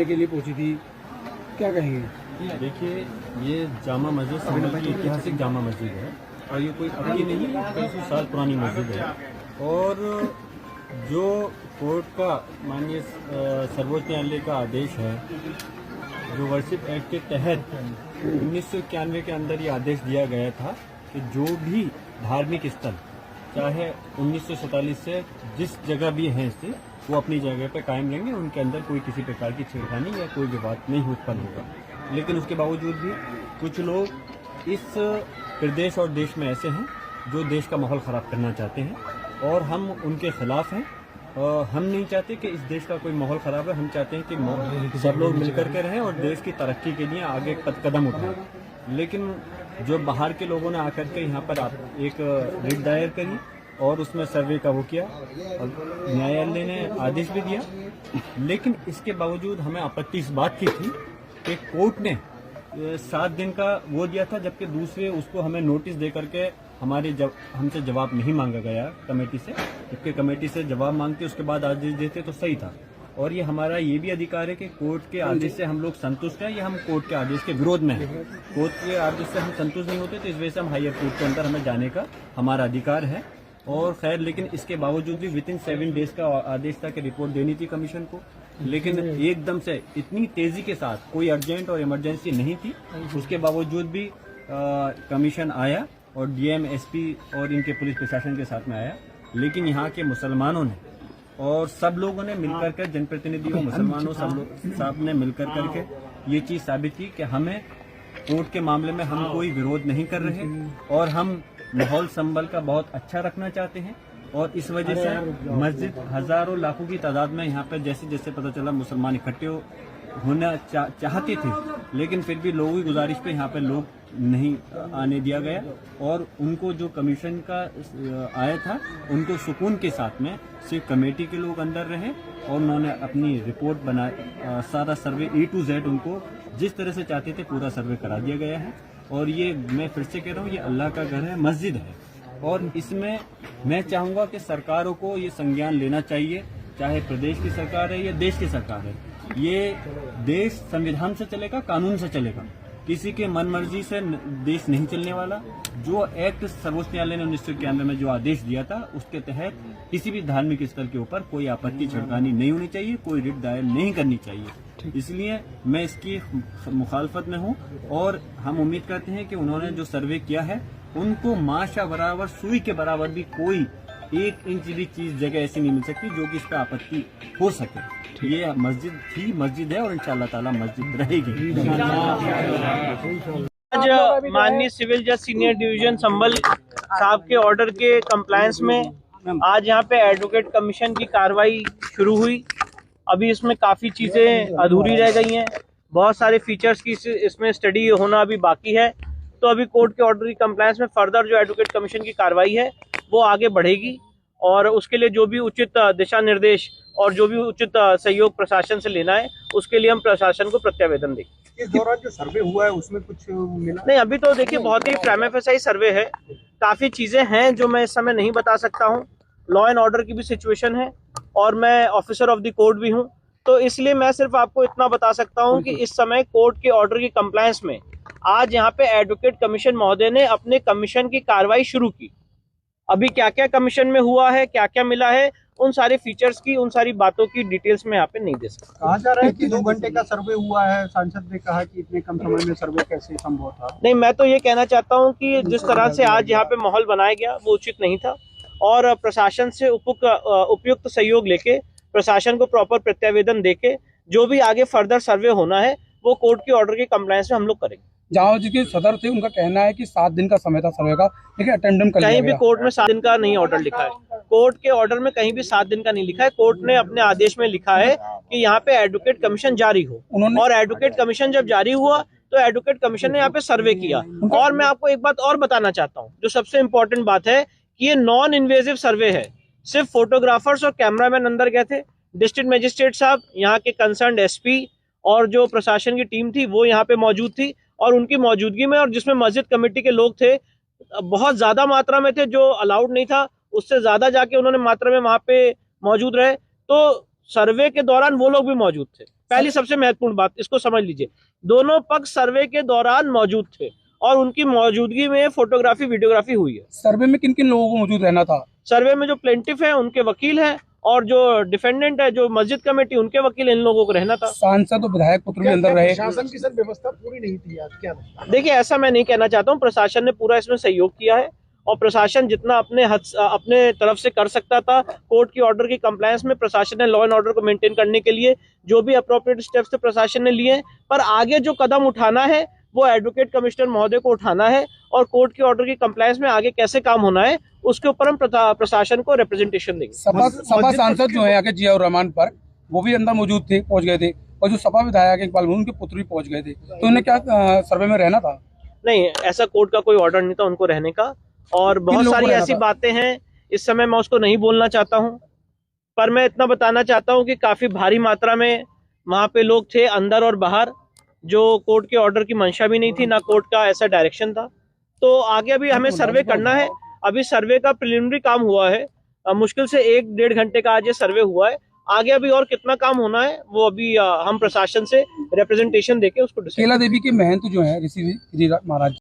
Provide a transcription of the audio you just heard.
करने के लिए पहुंची थी, क्या कहेंगे? देखिए, ये जामा मस्जिद संभल की ऐतिहासिक जामा मस्जिद है और ये कोई अब की नहीं, 200 साल पुरानी मस्जिद है। और जो कोर्ट का माननीय सर्वोच्च न्यायालय का आदेश है, जो वर्शिप एक्ट के तहत 1991 के अंदर ये आदेश दिया गया था कि जो भी धार्मिक स्थल, चाहे 1947 से जिस जगह भी हैं से, वो अपनी जगह पर कायम रहेंगे, उनके अंदर कोई किसी प्रकार की छेड़खानी या कोई विवाद नहीं उत्पन्न होगा। लेकिन उसके बावजूद भी कुछ लोग इस प्रदेश और देश में ऐसे हैं जो देश का माहौल ख़राब करना चाहते हैं और हम उनके खिलाफ हैं। हम नहीं चाहते कि इस देश का कोई माहौल ख़राब है, हम चाहते हैं कि सब लोग मिलकर के रहें और देश की तरक्की के लिए आगे कदम उठाएं। लेकिन जो बाहर के लोगों ने आकर के यहाँ पर एक रिट दायर करी और उसमें सर्वे का वो किया और न्यायालय ने आदेश भी दिया, लेकिन इसके बावजूद हमें आपत्ति इस बात की थी कि कोर्ट ने 7 दिन का वो दिया था, जबकि दूसरे उसको हमें नोटिस दे करके हमसे जवाब नहीं मांगा गया कमेटी से। जबकि कमेटी से जवाब मांगते उसके बाद आदेश देते तो सही था। और ये हमारा ये भी अधिकार है कि कोर्ट के आदेश से हम लोग संतुष्ट हैं या हम कोर्ट के आदेश के विरोध में हैं। कोर्ट के आदेश से हम संतुष्ट नहीं होते तो इस वजह से हम हायर कोर्ट के अंदर हमें जाने का हमारा अधिकार है। और खैर, लेकिन इसके बावजूद भी विदिन 7 डेज का आदेश था कि रिपोर्ट देनी थी कमीशन को, लेकिन एकदम से इतनी तेजी के साथ कोई अर्जेंट और इमरजेंसी नहीं थी, उसके बावजूद भी कमीशन आया और डीएम, एसपी और इनके पुलिस प्रशासन के साथ में आया। लेकिन यहाँ के मुसलमानों ने और सब लोगों ने मिलकर के, जनप्रतिनिधियों, मुसलमानों, सब ने मिलकर करके ये चीज़ साबित की कि हमें कोर्ट के मामले में हम कोई विरोध नहीं कर रहे और हम माहौल संभल का बहुत अच्छा रखना चाहते हैं। और इस वजह से मस्जिद हजारों लाखों की तादाद में यहाँ पर जैसे जैसे पता चला मुसलमान इकट्ठे होना चाहते थे, लेकिन फिर भी लोगों की गुजारिश पे यहाँ पर लोग नहीं आने दिया गया और उनको जो कमीशन का आया था उनको सुकून के साथ में सिर्फ कमेटी के लोग अंदर रहे और उन्होंने अपनी रिपोर्ट बना, सारा सर्वे A to Z उनको जिस तरह से चाहते थे पूरा सर्वे करा दिया गया है। और ये मैं फिर से कह रहा हूँ, ये अल्लाह का घर है, मस्जिद है और इसमें मैं चाहूँगा कि सरकारों को ये संज्ञान लेना चाहिए, चाहे प्रदेश की सरकार है या देश की सरकार है। ये देश संविधान से चलेगा, कानून से चलेगा, किसी के मन मर्जी से देश नहीं चलने वाला। जो एक्ट सर्वोच्च न्यायालय ने 1991 में जो आदेश दिया था उसके तहत किसी भी धार्मिक स्थल के ऊपर कोई आपत्ति छिड़कानी नहीं होनी चाहिए, कोई रिट दायर नहीं करनी चाहिए। इसलिए मैं इसकी मुखालफत में हूँ और हम उम्मीद करते हैं कि उन्होंने जो सर्वे किया है उनको माशा बराबर, सुई के बराबर भी कोई 1 इंच भी चीज जगह ऐसी नहीं मिल सकती जो कि इस पर आपत्ति हो सके। ये मस्जिद थी, मस्जिद है और इंशाअल्लाह ताला मस्जिद रहेगी। आज माननीय सिविल जज सीनियर डिवीजन संभल साहब के ऑर्डर के कंप्लायंस में आज यहाँ पे एडवोकेट कमीशन की कार्रवाई शुरू हुई। अभी इसमें काफ़ी चीज़ें अधूरी रह गई हैं, बहुत सारे फीचर्स की इसमें स्टडी होना अभी बाकी है। तो अभी कोर्ट के ऑर्डर की कंप्लायंस में फर्दर जो एडवोकेट कमीशन की कार्रवाई है वो आगे बढ़ेगी और उसके लिए जो भी उचित दिशा निर्देश और जो भी उचित सहयोग प्रशासन से लेना है उसके लिए हम प्रशासन को प्रत्यावेदन देंगे। इस दौरान जो सर्वे हुआ है उसमें कुछ मिला नहीं, अभी तो देखिए बहुत ही प्राइमा फेसाई सर्वे है, काफ़ी चीज़ें हैं जो मैं इस समय नहीं बता सकता हूँ। लॉ एंड ऑर्डर की भी सिचुएशन है और मैं ऑफिसर ऑफ द कोर्ट भी हूँ, तो इसलिए मैं सिर्फ आपको इतना बता सकता हूँ कि इस समय कोर्ट के ऑर्डर की कंप्लायंस में आज यहाँ पे एडवोकेट कमीशन महोदय ने अपने कमीशन की कार्रवाई शुरू की। अभी क्या क्या कमीशन में हुआ है, क्या क्या मिला है, उन सारे फीचर्स की, उन सारी बातों की डिटेल्स में यहाँ पे नहीं दे सकता। कहा जा रहा है कि 2 घंटे का सर्वे हुआ है, सांसद ने कहा कि इतने कम समय में सर्वे कैसे संभव था? नहीं, मैं तो ये कहना चाहता हूँ कि जिस तरह से आज यहाँ पे माहौल बनाया गया वो उचित नहीं था और प्रशासन से उपयुक्त सहयोग लेके, प्रशासन को प्रॉपर प्रत्यावेदन देके जो भी आगे फर्दर सर्वे होना है वो कोर्ट के ऑर्डर के कंप्लायंस में हम लोग करेंगे। जाओ जी के सदर थे, उनका कहना है कि 7 दिन का समय था सर्वे का, लेकिन अटेंडेंस कहीं भी कोर्ट में 7 दिन का नहीं ऑर्डर लिखा है। कोर्ट के ऑर्डर में कहीं भी 7 दिन का नहीं लिखा है। कोर्ट ने अपने आदेश में लिखा है कि यहाँ पे एडवोकेट कमीशन जारी हो और एडवोकेट कमीशन जब जारी हुआ तो एडवोकेट कमीशन ने यहाँ पे सर्वे किया। और मैं आपको एक बात और बताना चाहता हूँ, जो सबसे इम्पोर्टेंट बात है कि ये नॉन इन्वेजिव सर्वे है। सिर्फ फोटोग्राफर्स और कैमरामैन अंदर गए थे। डिस्ट्रिक्ट मजिस्ट्रेट साहब, यहाँ के कंसर्न एसपी और जो प्रशासन की टीम थी वो यहाँ पे मौजूद थी और उनकी मौजूदगी में, और जिसमें मस्जिद कमेटी के लोग थे, बहुत ज्यादा मात्रा में थे, जो अलाउड नहीं था उससे ज्यादा जाके उन्होंने मात्रा में वहां पे मौजूद रहे। तो सर्वे के दौरान वो लोग भी मौजूद थे। पहली सबसे महत्वपूर्ण बात, इसको समझ लीजिए, दोनों पक्ष सर्वे के दौरान मौजूद थे और उनकी मौजूदगी में फोटोग्राफी वीडियोग्राफी हुई है। सर्वे में किन किन लोगों को मौजूद रहना था? सर्वे में जो प्लेंटिफ है उनके वकील हैं और जो डिफेंडेंट है, जो मस्जिद कमेटी, उनके वकील, इन लोगों को रहना था। सांसद और विधायक पुत्र भी अंदर रहे। प्रशासन की सर व्यवस्था पूरी नहीं थी आज, क्या लगता है? देखिए, ऐसा मैं नहीं कहना चाहता हूँ, प्रशासन ने पूरा इसमें सहयोग किया है और प्रशासन जितना अपने तरफ से कर सकता था, कोर्ट की ऑर्डर की कंप्लायंस में प्रशासन ने लॉ एंड ऑर्डर को मेंटेन करने के लिए जो भी अप्रोप्रिएट स्टेप्स थे प्रशासन ने लिए हैं। पर आगे जो कदम उठाना है वो एडवोकेट कमिश्नर महोदय को उठाना है और कोर्ट की ऑर्डर की कंप्लायंस में आगे कैसे काम होना है उसके ऊपर हम प्रशासन को रिप्रेजेंटेशन देंगे। सपा सांसद जो है आगे जियाउर रहमान पर, वो भी अंदर मौजूद थे, पहुंच गए थे, और जो सपा विधायक इकबाल उनके पुत्र भी पहुंच गए थे, तो उन्हें क्या सर्वे में रहना था? नहीं, ऐसा कोर्ट का कोई ऑर्डर नहीं था उनको रहने का, और बहुत सारी ऐसी बातें हैं, इस समय मैं उसको नहीं बोलना चाहता हूं, पर मैं इतना बताना चाहता हूं कि काफी भारी मात्रा में वहां पे लोग थे अंदर और बाहर, जो कोर्ट के ऑर्डर की मंशा भी नहीं थी, ना कोर्ट का ऐसा डायरेक्शन था। तो आगे अभी हमें सर्वे करना है, अभी सर्वे का प्रिलिमिनरी काम हुआ है, मुश्किल से 1-1.5 घंटे का आज ये सर्वे हुआ है। आगे अभी और कितना काम होना है वो अभी हम प्रशासन से रिप्रेजेंटेशन देके उसको डिसाइड। केला देवी के महंत जो है ऋषि महाराज